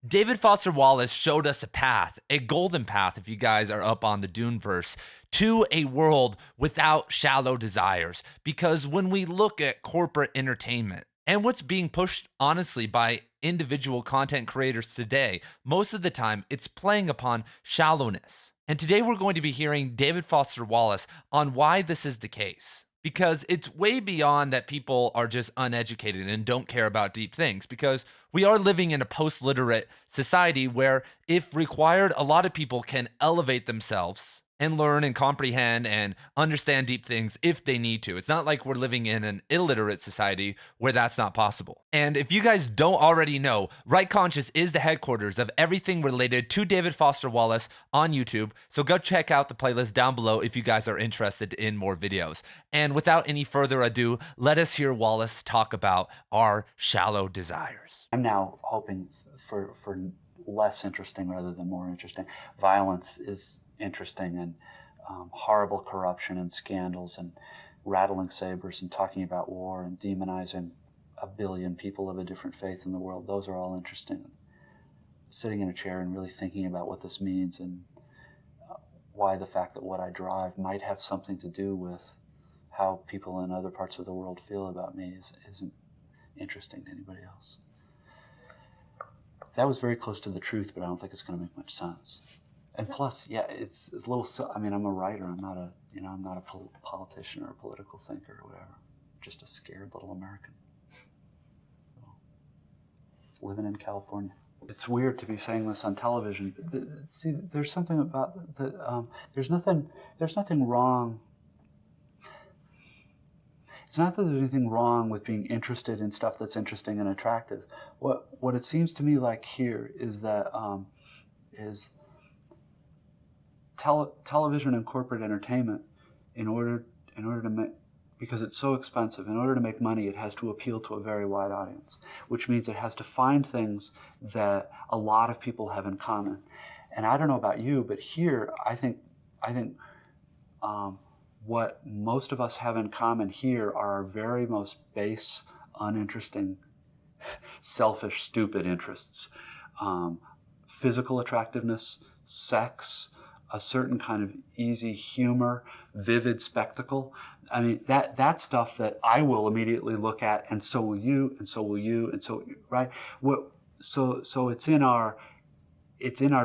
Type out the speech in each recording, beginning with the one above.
David Foster Wallace showed us a path, a golden path, if you guys are up on the Duneverse, to a world without shallow desires. Because when we look at corporate entertainment and what's being pushed, honestly, by individual content creators today, most of the time it's playing upon shallowness. And today we're going to be hearing David Foster Wallace on why this is the case. Because it's way beyond that people are just uneducated and don't care about deep things. Because we are living in a post-literate society where, if required, a lot of people can elevate themselves and learn and comprehend and understand deep things if they need to. It's not like we're living in an illiterate society where that's not possible. And if you guys don't already know, Right Conscious is the headquarters of everything related to David Foster Wallace on YouTube. So go check out the playlist down below if you guys are interested in more videos. And without any further ado, let us hear Wallace talk about our shallow desires. I'm now hoping for less interesting rather than more interesting. Violence is interesting, and horrible corruption and scandals and rattling sabers and talking about war and demonizing a billion people of a different faith in the world. Those are all interesting. Sitting in a chair and really thinking about what this means and why the fact that what I drive might have something to do with how people in other parts of the world feel about me isn't interesting to anybody else. That was very close to the truth, but I don't think it's going to make much sense. And plus, yeah, it's a little. I mean, I'm a writer. I'm not a politician or a political thinker or whatever. Just a scared little American living in California. It's weird to be saying this on television. But see, there's something about the. There's nothing wrong. It's not that there's anything wrong with being interested in stuff that's interesting and attractive. What it seems to me like here is that television and corporate entertainment, in order to make, because it's so expensive, in order to make money, it has to appeal to a very wide audience, which means it has to find things that a lot of people have in common. And I don't know about you, but here, I think what most of us have in common here are our very most base, uninteresting, selfish, stupid interests. Physical attractiveness, sex, a certain kind of easy humor, vivid spectacle. I mean, that stuff that I will immediately look at, and so will you, and so will you, and so, right? So it's in our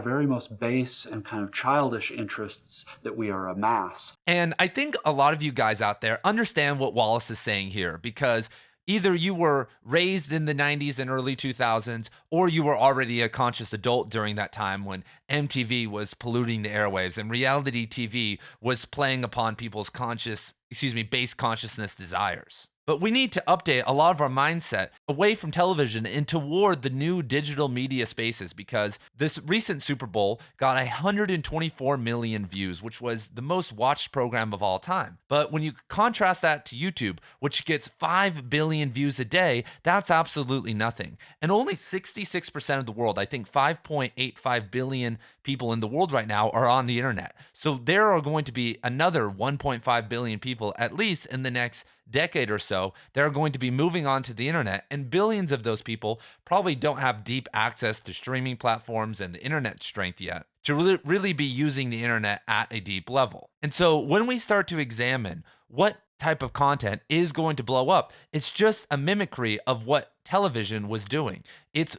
very most base and kind of childish interests that we are a mass. And I think a lot of you guys out there understand what Wallace is saying here, because either you were raised in the 90s and early 2000s, or you were already a conscious adult during that time when MTV was polluting the airwaves and reality TV was playing upon people's base consciousness desires. But we need to update a lot of our mindset away from television and toward the new digital media spaces, because this recent Super Bowl got 124 million views, which was the most watched program of all time. But when you contrast that to YouTube, which gets 5 billion views a day, that's absolutely nothing. And only 66% of the world, I think 5.85 billion people in the world right now, are on the internet. So there are going to be another 1.5 billion people, at least in the next decade or so, that are going to be moving on to the internet, and billions of those people probably don't have deep access to streaming platforms and the internet strength yet to really be using the internet at a deep level. And so when we start to examine what type of content is going to blow up, it's just a mimicry of what television was doing. It's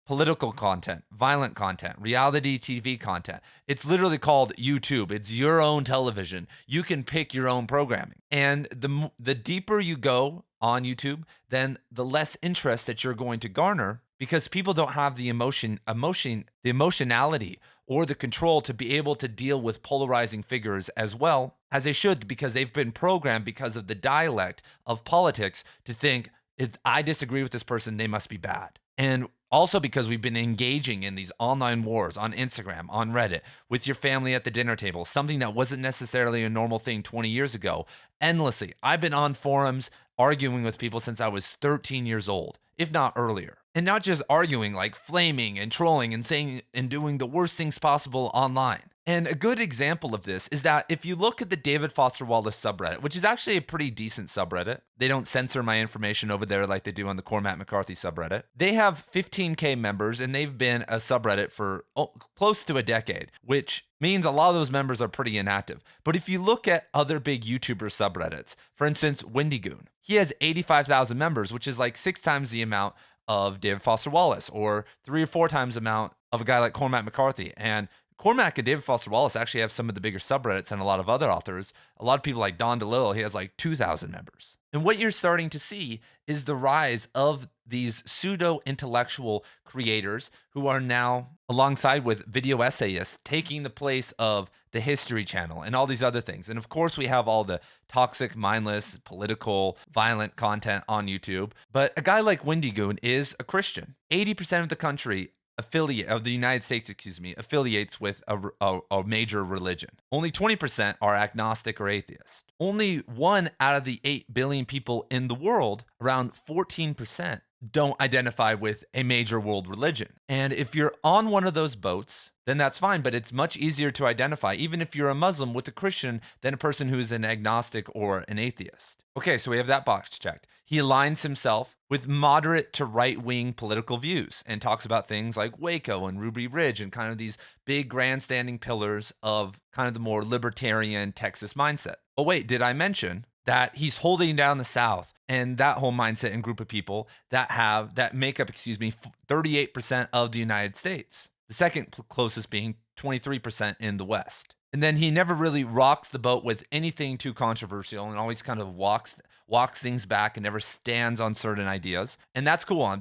political content, violent content, reality TV content. It's literally called YouTube. It's your own television. You can pick your own programming. And the deeper you go on YouTube, then the less interest that you're going to garner, because people don't have the emotionality or the control to be able to deal with polarizing figures as well as they should, because they've been programmed because of the dialect of politics to think, if I disagree with this person, they must be bad. And also because we've been engaging in these online wars on Instagram, on Reddit, with your family at the dinner table, something that wasn't necessarily a normal thing 20 years ago, endlessly. I've been on forums arguing with people since I was 13 years old, if not earlier. And not just arguing, like flaming and trolling and saying and doing the worst things possible online. And a good example of this is that if you look at the David Foster Wallace subreddit, which is actually a pretty decent subreddit, they don't censor my information over there like they do on the Cormac McCarthy subreddit. They have 15K members and they've been a subreddit for close to a decade, which means a lot of those members are pretty inactive. But if you look at other big YouTuber subreddits, for instance, Wendigoon, he has 85,000 members, which is like 6 times the amount of David Foster Wallace, or 3 or 4 times the amount of a guy like Cormac McCarthy. And Cormac and David Foster Wallace actually have some of the bigger subreddits than a lot of other authors. A lot of people like Don DeLillo, he has like 2,000 members. And what you're starting to see is the rise of these pseudo-intellectual creators who are now, alongside with video essayists, taking the place of the History Channel and all these other things. And of course, we have all the toxic, mindless, political, violent content on YouTube. But a guy like Wendigoon is a Christian. 80% of the country of the United States, affiliates with a major religion. Only 20% are agnostic or atheist. Only 1 out of the 8 billion people in the world, around 14%, don't identify with a major world religion. And if you're on one of those boats, then that's fine, but it's much easier to identify, even if you're a Muslim, with a Christian than a person who is an agnostic or an atheist. Okay, so we have that box checked. He aligns himself with moderate to right-wing political views and talks about things like Waco and Ruby Ridge and kind of these big grandstanding pillars of kind of the more libertarian Texas mindset. Oh wait, did I mention that he's holding down the South and that whole mindset and group of people that make up, 38% of the United States. The second closest being 23% in the West. And then he never really rocks the boat with anything too controversial and always kind of walks things back and never stands on certain ideas. And that's cool. I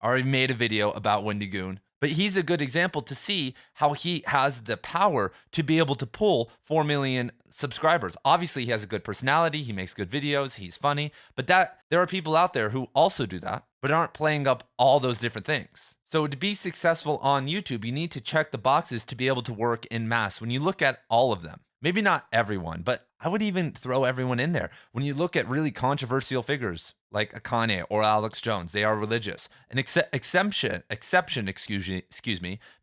already made a video about Wendigoon, but he's a good example to see how he has the power to be able to pull 4 million subscribers. Obviously, he has a good personality. He makes good videos. He's funny. But there are people out there who also do that, but aren't playing up all those different things. So to be successful on YouTube, you need to check the boxes to be able to work in mass. When you look at all of them, maybe not everyone, but I would even throw everyone in there. When you look at really controversial figures like a Kanye or Alex Jones, they are religious. An exception,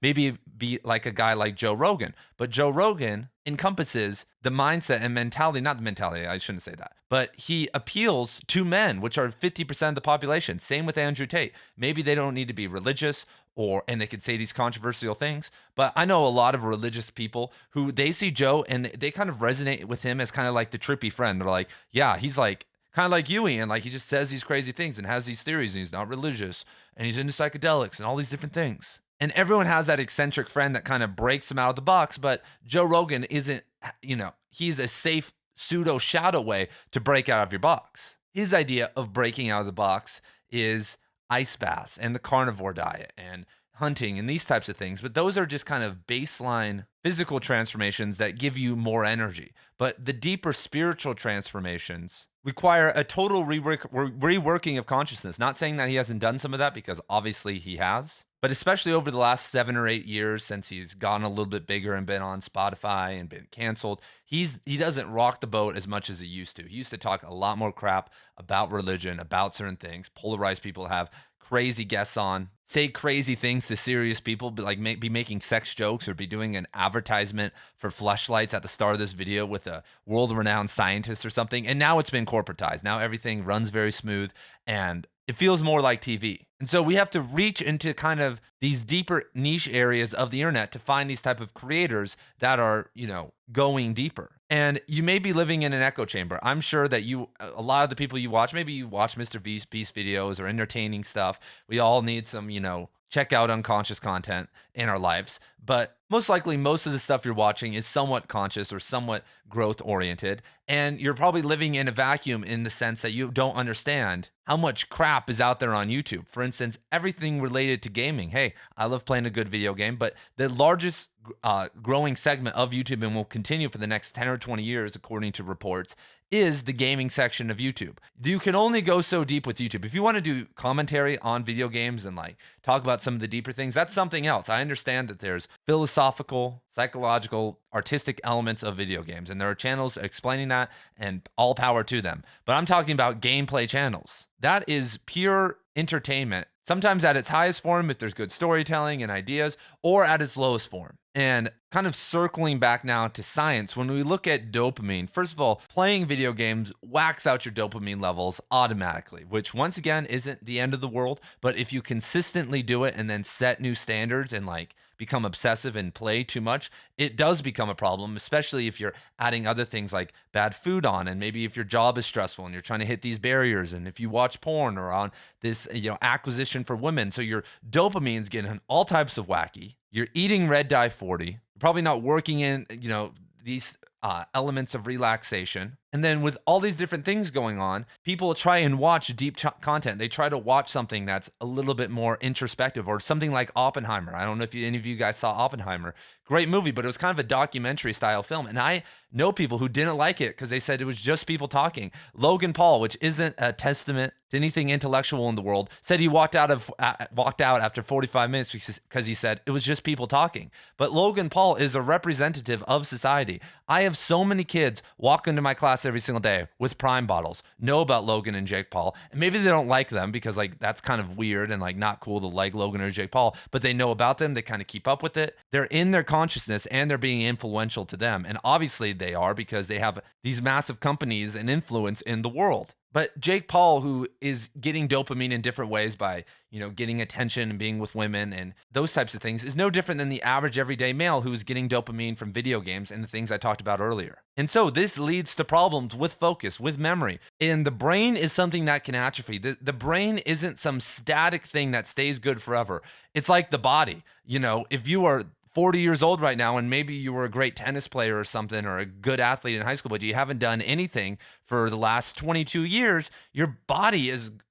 maybe be like a guy like Joe Rogan. But Joe Rogan encompasses the mindset and mentality, not the mentality, I shouldn't say that, but he appeals to men, which are 50% of the population. Same with Andrew Tate. Maybe they don't need to be religious and they could say these controversial things, but I know a lot of religious people who they see Joe and they kind of resonate with him as kind of like the trippy friend. They're like, yeah, he's like kind of like you, Ian, like he just says these crazy things and has these theories and he's not religious and he's into psychedelics and all these different things. And everyone has that eccentric friend that kind of breaks them out of the box, but Joe Rogan isn't, he's a safe pseudo shadow way to break out of your box. His idea of breaking out of the box is ice baths and the carnivore diet and hunting and these types of things. But those are just kind of baseline physical transformations that give you more energy. But the deeper spiritual transformations require a total reworking of consciousness. Not saying that he hasn't done some of that, because obviously he has. But especially over the last 7 or 8 years, since he's gotten a little bit bigger and been on Spotify and been canceled, he doesn't rock the boat as much as he used to. He used to talk a lot more crap about religion, about certain things, polarize people, have crazy guests on, say crazy things to serious people, but like be making sex jokes or be doing an advertisement for fleshlights at the start of this video with a world-renowned scientist or something. And now it's been corporatized. Now everything runs very smooth and it feels more like TV. And so we have to reach into kind of these deeper niche areas of the internet to find these type of creators that are, going deeper. And you may be living in an echo chamber. I'm sure that a lot of the people you watch, maybe you watch Mr. Beast videos or entertaining stuff. We all need some, check out unconscious content in our lives. But most likely, most of the stuff you're watching is somewhat conscious or somewhat growth oriented. And you're probably living in a vacuum in the sense that you don't understand how much crap is out there on YouTube. For instance, everything related to gaming. Hey, I love playing a good video game, but the largest growing segment of YouTube, and will continue for the next 10 or 20 years, according to reports, is the gaming section of YouTube. You can only go so deep with YouTube. If you want to do commentary on video games and like talk about some of the deeper things, that's something else. I understand that there's philosophical, psychological, artistic elements of video games, and there are channels explaining that, and all power to them. But I'm talking about gameplay channels. That is pure entertainment, sometimes at its highest form if there's good storytelling and ideas, or at its lowest form. And kind of circling back now to science, when we look at dopamine, first of all, playing video games whacks out your dopamine levels automatically, which once again isn't the end of the world. But if you consistently do it and then set new standards and like become obsessive and play too much, it does become a problem, especially if you're adding other things like bad food on, and maybe if your job is stressful and you're trying to hit these barriers, and if you watch porn or on this, acquisition for women. So your dopamine's getting all types of wacky. You're eating red dye 40. You're probably not working in, these elements of relaxation. And then with all these different things going on, people try and watch deep content. They try to watch something that's a little bit more introspective, or something like Oppenheimer. I don't know if any of you guys saw Oppenheimer. Great movie, but it was kind of a documentary style film. And I know people who didn't like it because they said it was just people talking. Logan Paul, which isn't a testament to anything intellectual in the world, said he walked out after 45 minutes because he said it was just people talking. But Logan Paul is a representative of society. I have so many kids walk into my class every single day with Prime bottles, know about Logan and Jake Paul, and maybe they don't like them because like that's kind of weird and like not cool to like Logan or Jake Paul, but they know about them. They kind of keep up with it. They're in their consciousness and they're being influential to them. And obviously they are, because they have these massive companies and influence in the world. But Jake Paul, who is getting dopamine in different ways by, getting attention and being with women and those types of things, is no different than the average everyday male who's getting dopamine from video games and the things I talked about earlier. And so this leads to problems with focus, with memory. And the brain is something that can atrophy. The brain isn't some static thing that stays good forever. It's like the body. If you are 40 years old right now, and maybe you were a great tennis player or something, or a good athlete in high school, but you haven't done anything for the last 22 years, your body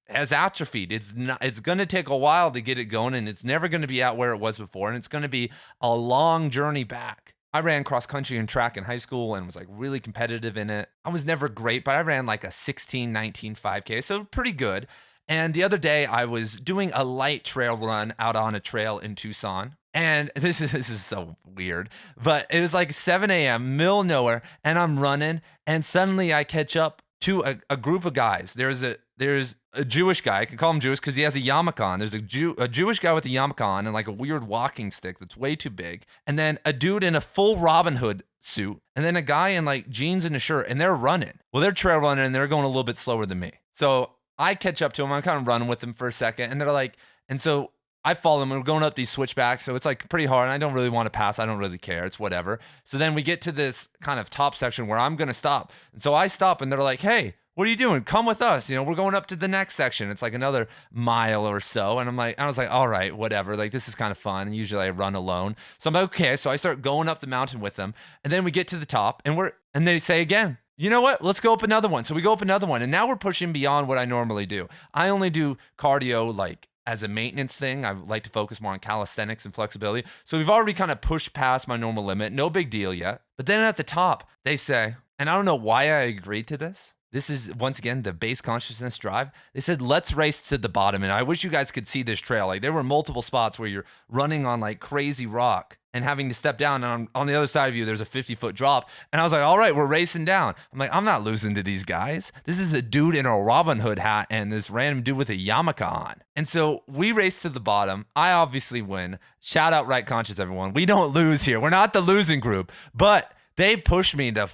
has atrophied. It's going to take a while to get it going, and it's never going to be out where it was before, and it's going to be a long journey back. I ran cross country and track in high school and was like really competitive in it. I was never great, but I ran like a 16-19 5K, so pretty good. And the other day I was doing a light trail run out on a trail in Tucson. And this is so weird, but it was like 7 a.m., middle of nowhere, and I'm running, and suddenly I catch up to a group of guys. There's a Jewish guy. I can call him Jewish because he has a yarmulke on. There's a Jewish guy with a yarmulke on and like a weird walking stick that's way too big. And then a dude in a full Robin Hood suit. And then a guy in like jeans and a shirt. And they're running. Well, they're trail running and they're going a little bit slower than me. So I catch up to them. I'm kind of running with them for a second. And they're like, and so I follow them and we're going up these switchbacks. So it's like pretty hard. And I don't really want to pass. I don't really care. It's whatever. So then we get to this kind of top section where I'm going to stop. And so I stop and they're like, hey, what are you doing? Come with us. We're going up to the next section. It's like another mile or so. And I was like, all right, whatever. Like, this is kind of fun. And usually I run alone. So I'm like, okay. So I start going up the mountain with them. And then we get to the top and they say again, you know what? Let's go up another one. So we go up another one. And now we're pushing beyond what I normally do. I only do cardio like as a maintenance thing. I like to focus more on calisthenics and flexibility. So we've already kind of pushed past my normal limit. No big deal yet. But then at the top, they say, and I don't know why I agreed to this. This is, once again, the base consciousness drive. They said, let's race to the bottom. And I wish you guys could see this trail. Like, there were multiple spots where you're running on like crazy rock and having to step down. And on the other side of you, there's a 50-foot drop. And I was like, all right, we're racing down. I'm like, I'm not losing to these guys. This is a dude in a Robin Hood hat and this random dude with a yarmulke on. And so we race to the bottom. I obviously win. Shout out Right Conscious, everyone. We don't lose here. We're not the losing group. But they pushed me to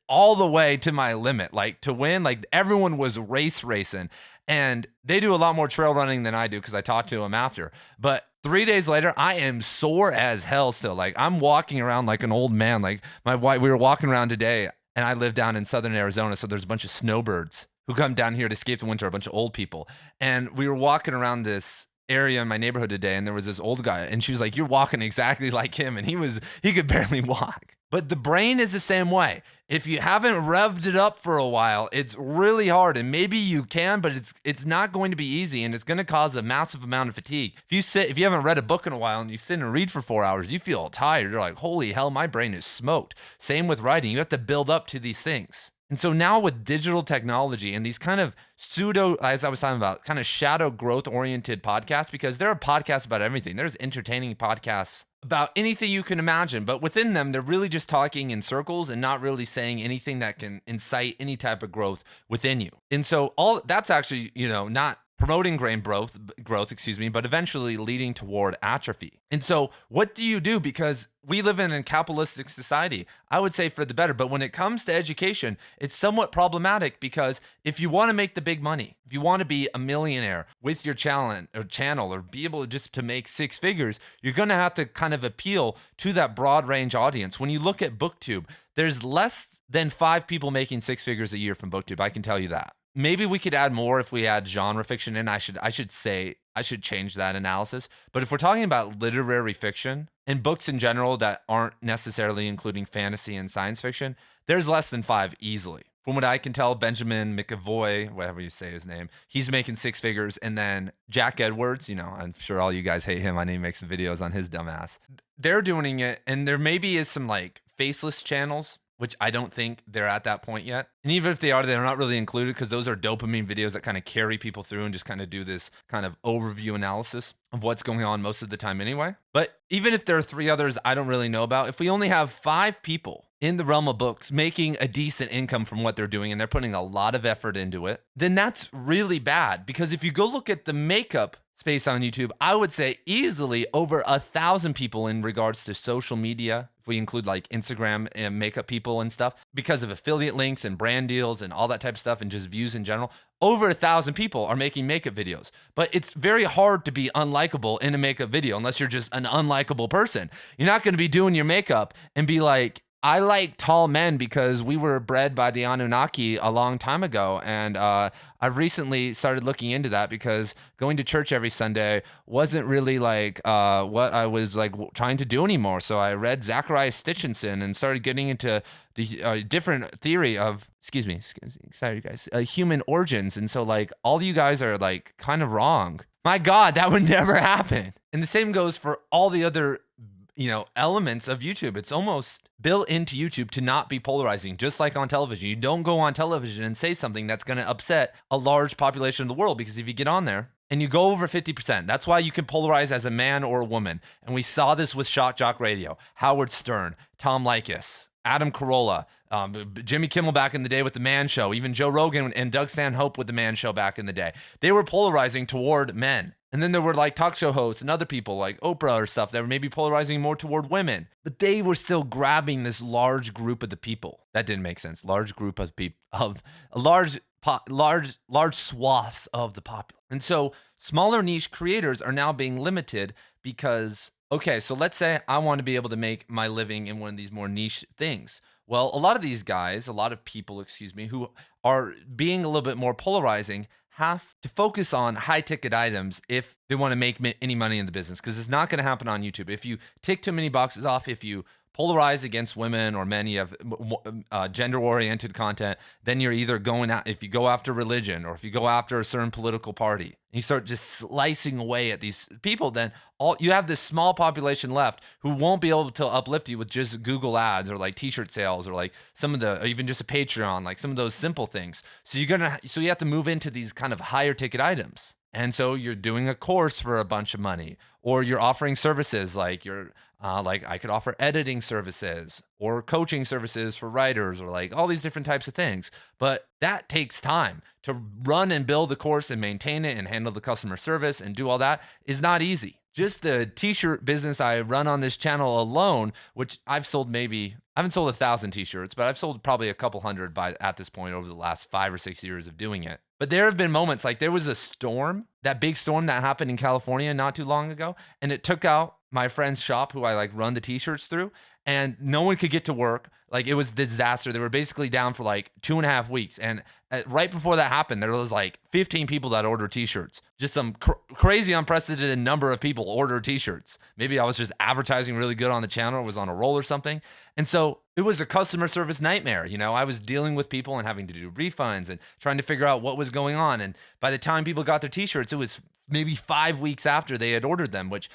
all the way to my limit, like to win. Like, everyone was racing, and they do a lot more trail running than I do because I talked to them after. But 3 days later, I am sore as hell still. Like, I'm walking around like an old man. Like my wife, we were walking around today, and I live down in southern Arizona, so there's a bunch of snowbirds who come down here to escape the winter, a bunch of old people. And we were walking around this area in my neighborhood today, and there was this old guy, and she was like, you're walking exactly like him. And he could barely walk. But the brain is the same way. If you haven't revved it up for a while, it's really hard. And maybe you can, but it's not going to be easy, and it's going to cause a massive amount of fatigue. If you haven't read a book in a while and you sit and read for 4 hours, you feel tired. You're like, holy hell, my brain is smoked. Same with writing. You have to build up to these things. And so now with digital technology and these kind of pseudo, as I was talking about, kind of shadow growth oriented podcasts, because there are podcasts about everything. There's entertaining podcasts about anything you can imagine, but within them, they're really just talking in circles and not really saying anything that can incite any type of growth within you. And so all that's actually, not promoting brain growth, but eventually leading toward atrophy. And so what do you do? Because we live in a capitalistic society, I would say for the better. But when it comes to education, it's somewhat problematic because if you want to make the big money, if you want to be a millionaire with your channel or be able just to make six figures, you're going to have to kind of appeal to that broad range audience. When you look at BookTube, there's less than 5 people making six figures a year from BookTube. I can tell you that. Maybe we could add more if we add genre fiction in. I should change that analysis. But if we're talking about literary fiction and books in general that aren't necessarily including fantasy and science fiction, there's less than 5 easily. From what I can tell, Benjamin McAvoy, whatever you say his name, he's making six figures. And then Jack Edwards, I'm sure all you guys hate him. I need to make some videos on his dumbass. They're doing it, and there maybe is some like faceless channels, which I don't think they're at that point yet. And even if they are, they're not really included because those are dopamine videos that kind of carry people through and just kind of do this kind of overview analysis of what's going on most of the time anyway. But even if there are 3 others I don't really know about, if we only have 5 people in the realm of books making a decent income from what they're doing and they're putting a lot of effort into it, then that's really bad. Because if you go look at the makeup space on YouTube, I would say easily over 1,000 people in regards to social media, if we include like Instagram and makeup people and stuff, because of affiliate links and brand deals and all that type of stuff and just views in general, over 1,000 people are making makeup videos. But it's very hard to be unlikable in a makeup video unless you're just an unlikable person. You're not going to be doing your makeup and be like, I like tall men because we were bred by the Anunnaki a long time ago. And I've recently started looking into that because going to church every Sunday wasn't really like what I was like trying to do anymore. So I read Zachariah Stitchinson and started getting into the different theory of, sorry guys, human origins. And so like all you guys are like kind of wrong. My God, that would never happen. And the same goes for all the other elements of YouTube. It's almost built into YouTube to not be polarizing, just like on television. You don't go on television and say something that's going to upset a large population of the world, because if you get on there and you go over 50%, that's why you can polarize as a man or a woman. And we saw this with Shock Jock Radio, Howard Stern, Tom Likas, Adam Carolla, Jimmy Kimmel back in the day with The Man Show, even Joe Rogan and Doug Stanhope with The Man Show back in the day. They were polarizing toward men. And then there were like talk show hosts and other people like Oprah or stuff that were maybe polarizing more toward women. But they were still grabbing this large group of the people. That didn't make sense. Large group of people, of a large swaths of the populace. And so smaller niche creators are now being limited because, okay, so let's say I want to be able to make my living in one of these more niche things. Well, a lot of these guys, a lot of people, who are being a little bit more polarizing have to focus on high ticket items if they want to make any money in the business, because it's not going to happen on YouTube. If you tick too many boxes off, if you polarize against women or men, you have gender oriented content, then you're either going out, if you go after religion or if you go after a certain political party, and you start just slicing away at these people, then you have this small population left who won't be able to uplift you with just Google ads or like t-shirt sales or like or even just a Patreon, like some of those simple things. So you have to move into these kind of higher ticket items. And so you're doing a course for a bunch of money, or you're offering services like I could offer editing services or coaching services for writers, or like all these different types of things. But that takes time to run and build the course and maintain it and handle the customer service and do all that is not easy. Just the t-shirt business I run on this channel alone, which I haven't sold 1,000 t-shirts, but I've sold probably a couple hundred at this point over the last 5 or 6 years of doing it. But there have been moments like there was a storm, that big storm that happened in California not too long ago, and it took out my friend's shop who I like run the t-shirts through, and no one could get to work. Like it was a disaster. They were basically down for like 2.5 weeks. And right before that happened, there was like 15 people that ordered t-shirts. Just some crazy unprecedented number of people ordered t-shirts. Maybe I was just advertising really good on the channel, or was on a roll or something. And so it was a customer service nightmare. I was dealing with people and having to do refunds and trying to figure out what was going on. And by the time people got their t-shirts, it was maybe 5 weeks after they had ordered them, which,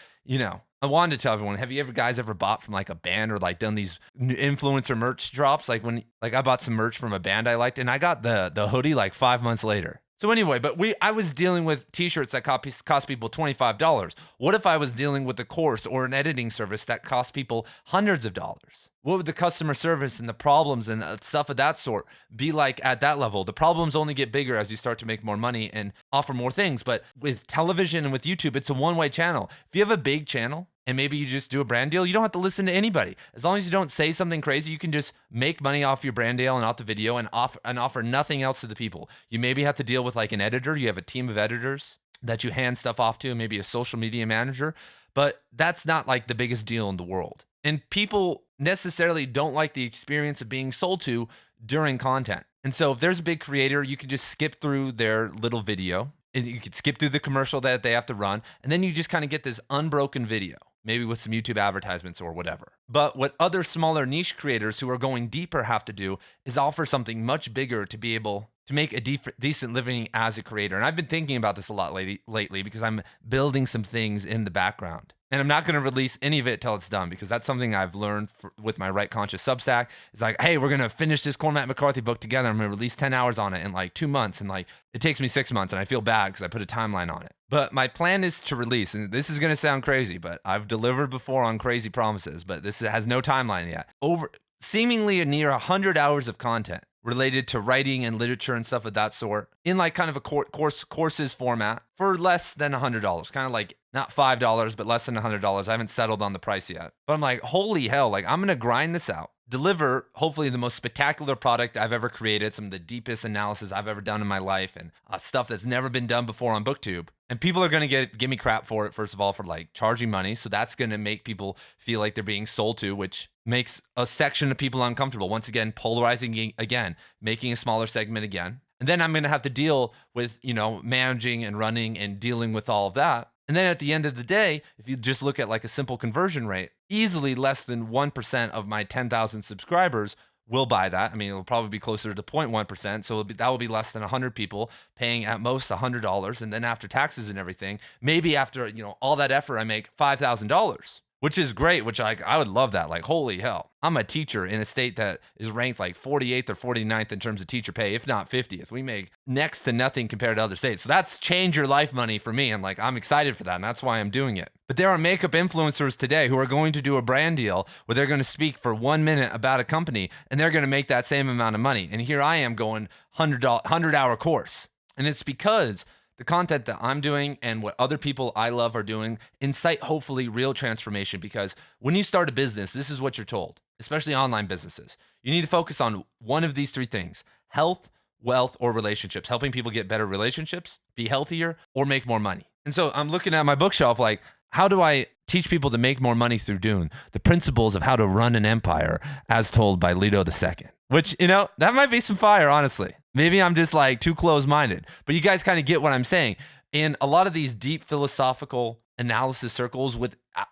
I wanted to tell everyone, have you guys ever bought from like a band or like done these influencer merch drops? Like I bought some merch from a band I liked, and I got the hoodie like 5 months later. So anyway, but I was dealing with t-shirts that cost people $25. What if I was dealing with a course or an editing service that cost people hundreds of dollars? What would the customer service and the problems and stuff of that sort be like at that level? The problems only get bigger as you start to make more money and offer more things. But with television and with YouTube, it's a one-way channel. If you have a big channel and maybe you just do a brand deal, you don't have to listen to anybody. As long as you don't say something crazy, you can just make money off your brand deal and off the video and offer nothing else to the people. You maybe have to deal with like an editor. You have a team of editors that you hand stuff off to, maybe a social media manager, but that's not like the biggest deal in the world. And people necessarily don't like the experience of being sold to during content. And so if there's a big creator, you can just skip through their little video and you could skip through the commercial that they have to run. And then you just kind of get this unbroken video, maybe with some YouTube advertisements or whatever. But what other smaller niche creators who are going deeper have to do is offer something much bigger to be able to make a decent living as a creator. And I've been thinking about this a lot lately because I'm building some things in the background. And I'm not going to release any of it till it's done because that's something I've learned with my Write Conscious Substack. It's like, hey, we're going to finish this Cormac McCarthy book together. I'm going to release 10 hours on it in like 2 months. And like, it takes me 6 months and I feel bad because I put a timeline on it. But my plan is to release, and this is going to sound crazy, but I've delivered before on crazy promises, but this has no timeline yet. Over seemingly near 100 hours of content related to writing and literature and stuff of that sort in like kind of a courses format for less than $100, kind of like not $5, but less than $100. I haven't settled on the price yet, but I'm like, holy hell, like I'm going to grind this out, deliver hopefully the most spectacular product I've ever created, some of the deepest analysis I've ever done in my life, and stuff that's never been done before on BookTube. And people are going to give me crap for it, first of all, for like charging money. So that's going to make people feel like they're being sold to, which makes a section of people uncomfortable. Once again, polarizing again, making a smaller segment again. And then I'm going to have to deal with, managing and running and dealing with all of that. And then at the end of the day, if you just look at like a simple conversion rate, easily less than 1% of my 10,000 subscribers will buy that. I mean, it'll probably be closer to 0.1%. So that will be less than 100 people paying at most $100. And then after taxes and everything, maybe after, all that effort, I make $5,000, which is great, which I would love that. Like, holy hell, I'm a teacher in a state that is ranked like 48th or 49th in terms of teacher pay, if not 50th. We make next to nothing compared to other states. So that's change your life money for me. And like, I'm excited for that. And that's why I'm doing it. But there are makeup influencers today who are going to do a brand deal where they're going to speak for 1 minute about a company and they're going to make that same amount of money. And here I am going 100-hour course. And it's because the content that I'm doing and what other people I love are doing incite hopefully real transformation. Because when you start a business, this is what you're told, especially online businesses. You need to focus on one of these three things: health, wealth, or relationships, helping people get better relationships, be healthier, or make more money. And so I'm looking at my bookshelf like, how do I teach people to make more money through Dune? The principles of how to run an empire as told by Leto II. Which, that might be some fire, honestly. Maybe I'm just like too close-minded, but you guys kind of get what I'm saying. In a lot of these deep philosophical analysis circles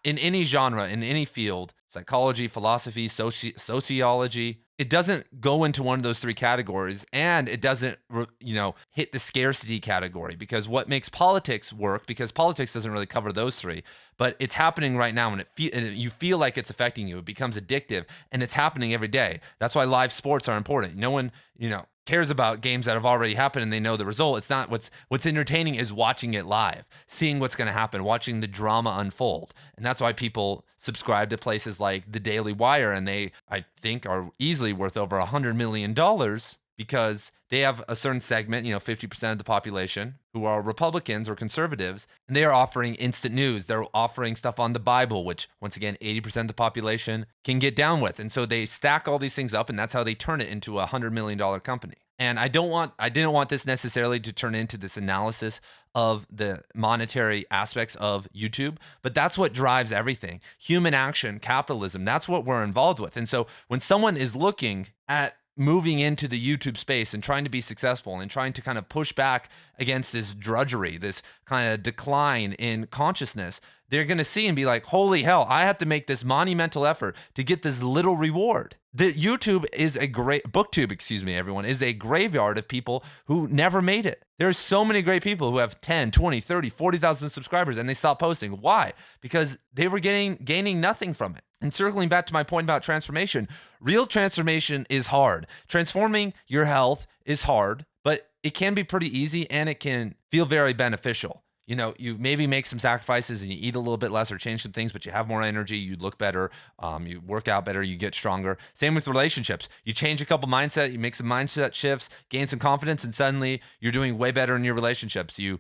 in any genre, in any field, psychology, philosophy, sociology, it doesn't go into one of those three categories, and it doesn't, hit the scarcity category, because what makes politics work, because politics doesn't really cover those three, but it's happening right now, and you feel like it's affecting you. It becomes addictive, and it's happening every day. That's why live sports are important. No one, cares about games that have already happened and they know the result. It's not what's entertaining is watching it live, seeing what's going to happen, watching the drama unfold. And that's why people subscribe to places like the Daily Wire, and they, I think, are easily worth over $100 million because they have a certain segment, 50% of the population who are Republicans or conservatives, and they are offering instant news. They're offering stuff on the Bible, which once again, 80% of the population can get down with. And so they stack all these things up, and that's how they turn it into a $100 million company. And I didn't want this necessarily to turn into this analysis of the monetary aspects of YouTube, but that's what drives everything. Human action, capitalism, that's what we're involved with. And so when someone is looking at moving into the YouTube space and trying to be successful and trying to kind of push back against this drudgery, this kind of decline in consciousness, they're going to see and be like, holy hell, I have to make this monumental effort to get this little reward. Booktube, everyone, is a graveyard of people who never made it. There's so many great people who have 10, 20, 30, 40,000 subscribers and they stopped posting. Why? Because they were gaining nothing from it. And circling back to my point about transformation, real transformation is hard. Transforming your health is hard, but it can be pretty easy and it can feel very beneficial. You maybe make some sacrifices and you eat a little bit less or change some things, but you have more energy, you look better, you work out better, you get stronger. Same with relationships. You change a couple mindset, you make some mindset shifts, gain some confidence, and suddenly you're doing way better in your relationships. You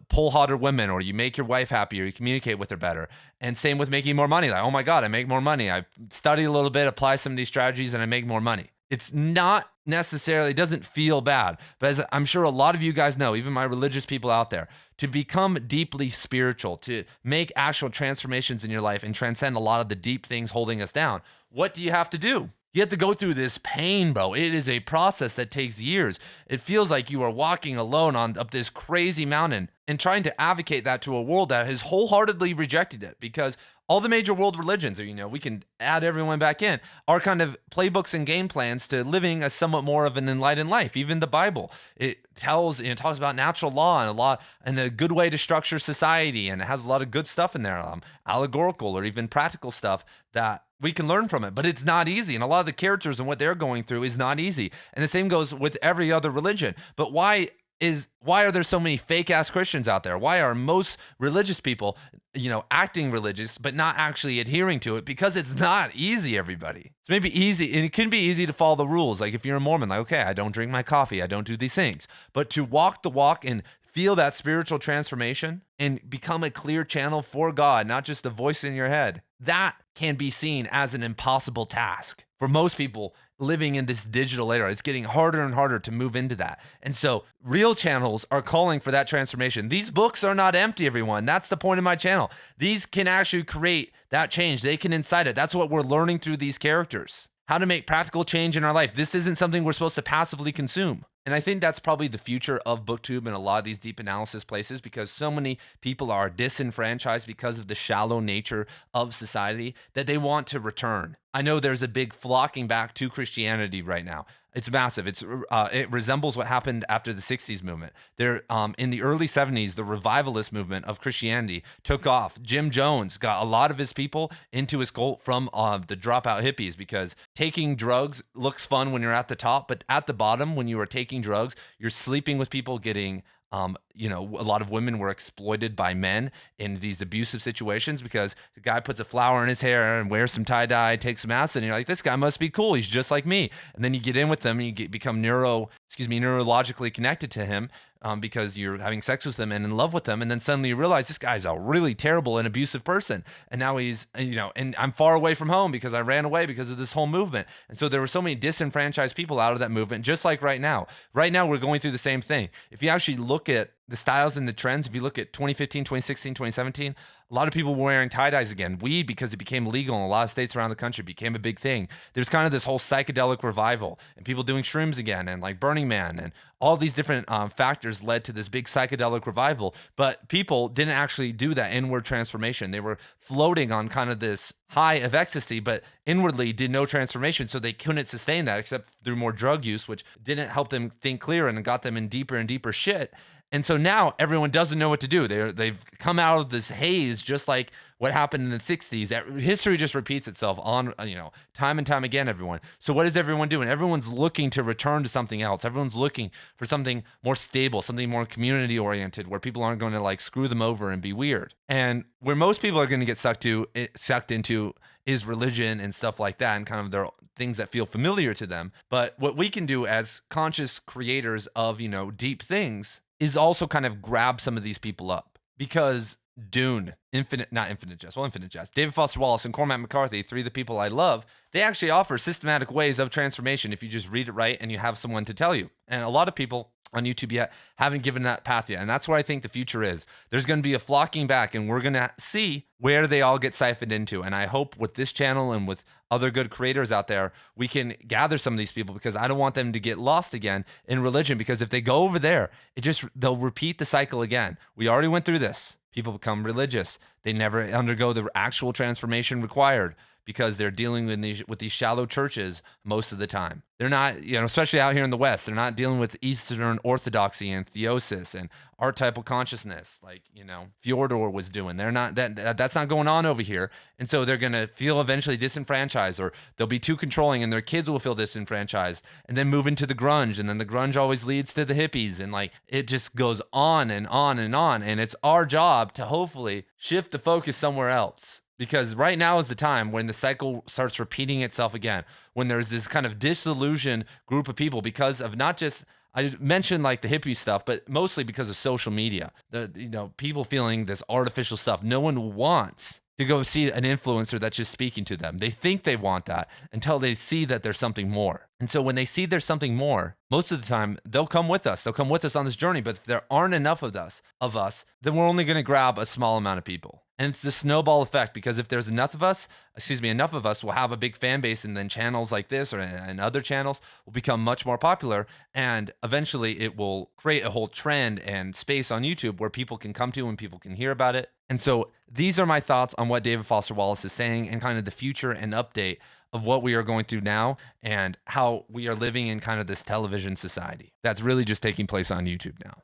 pull hotter women, or you make your wife happier, you communicate with her better. And same with making more money. Like, oh my God, I make more money. I study a little bit, apply some of these strategies, and I make more money. It's not necessarily, it doesn't feel bad, but as I'm sure a lot of you guys know, even my religious people out there, to become deeply spiritual, to make actual transformations in your life and transcend a lot of the deep things holding us down, what do you have to do? You have to go through this pain, bro. It is a process that takes years. It feels like you are walking alone up this crazy mountain and trying to advocate that to a world that has wholeheartedly rejected it, because all the major world religions, we can add everyone back in, are kind of playbooks and game plans to living a somewhat more of an enlightened life. Even the Bible, it talks about natural law and a good way to structure society, and it has a lot of good stuff in there, allegorical or even practical stuff that we can learn from it. But it's not easy, and a lot of the characters and what they're going through is not easy. And the same goes with every other religion. But why are there so many fake ass Christians out there? Why are most religious people, acting religious, but not actually adhering to it? Because it's not easy, everybody. It's maybe easy, and it can be easy to follow the rules. Like if you're a Mormon, like, okay, I don't drink my coffee, I don't do these things. But to walk the walk and feel that spiritual transformation and become a clear channel for God, not just the voice in your head, that can be seen as an impossible task for most people living in this digital era. It's getting harder and harder to move into that. And so real channels are calling for that transformation. These books are not empty, everyone. That's the point of my channel. These can actually create that change. They can incite it. That's what we're learning through these characters. How to make practical change in our life. This isn't something we're supposed to passively consume. And I think that's probably the future of BookTube and a lot of these deep analysis places, because so many people are disenfranchised because of the shallow nature of society that they want to return. I know there's a big flocking back to Christianity right now. It's massive. It resembles what happened after the 60s movement. In the early 70s, the revivalist movement of Christianity took off. Jim Jones got a lot of his people into his cult from the dropout hippies, because taking drugs looks fun when you're at the top, but at the bottom, when you are taking drugs, you're sleeping with people, getting a lot of women were exploited by men in these abusive situations because the guy puts a flower in his hair and wears some tie-dye, takes some acid, and you're like, this guy must be cool. He's just like me. And then you get in with them and you become neurologically connected to him because you're having sex with them and in love with them. And then suddenly you realize this guy's a really terrible and abusive person. And now he's, and I'm far away from home because I ran away because of this whole movement. And so there were so many disenfranchised people out of that movement, just like right now. Right now, we're going through the same thing. If you actually look at the styles and the trends, if you look at 2015, 2016, 2017, a lot of people were wearing tie-dyes again. Weed, because it became legal in a lot of states around the country, became a big thing. There's kind of this whole psychedelic revival, and people doing shrooms again, and like Burning Man, and all these different factors led to this big psychedelic revival. But people didn't actually do that inward transformation. They were floating on kind of this high of ecstasy, but inwardly did no transformation. So they couldn't sustain that except through more drug use, which didn't help them think clear and got them in deeper and deeper shit. And so now everyone doesn't know what to do. They've come out of this haze, just like what happened in the 60s. History just repeats itself on, time and time again, everyone. So what is everyone doing? Everyone's looking to return to something else. Everyone's looking for something more stable, something more community oriented, where people aren't going to like screw them over and be weird. And where most people are going to get sucked into is religion and stuff like that, and kind of their things that feel familiar to them. But what we can do as conscious creators of, deep things is also kind of grab some of these people up, because Dune, Infinite Jest, David Foster Wallace, and Cormac McCarthy, three of the people I love, they actually offer systematic ways of transformation if you just read it right and you have someone to tell you. And a lot of people on YouTube yet haven't given that path yet. And that's where I think the future is. There's going to be a flocking back, and we're going to see where they all get siphoned into. And I hope with this channel and with other good creators out there, we can gather some of these people, because I don't want them to get lost again in religion, because if they go over there, they'll repeat the cycle again. We already went through this. People become religious. They never undergo the actual transformation required. because they're dealing with these shallow churches most of the time. They're not, especially out here in the West, they're not dealing with Eastern Orthodoxy and theosis and archetypal consciousness like, Fyodor was doing. They're not that's not going on over here. And so they're going to feel eventually disenfranchised, or they'll be too controlling and their kids will feel disenfranchised and then move into the grunge. And then the grunge always leads to the hippies. And like, it just goes on and on and on. And it's our job to hopefully shift the focus somewhere else. Because right now is the time when the cycle starts repeating itself again, when there's this kind of disillusioned group of people because of not just, I mentioned like the hippie stuff, but mostly because of social media. People feeling this artificial stuff. No one wants to go see an influencer that's just speaking to them. They think they want that until they see that there's something more. And so when they see there's something more, most of the time they'll come with us. They'll come with us on this journey. But if there aren't enough of us, then we're only going to grab a small amount of people. And it's the snowball effect, because if there's enough of us, we'll have a big fan base, and then channels like this and other channels will become much more popular. And eventually it will create a whole trend and space on YouTube where people can come to and people can hear about it. And so these are my thoughts on what David Foster Wallace is saying and kind of the future and update of what we are going through now and how we are living in kind of this television society that's really just taking place on YouTube now.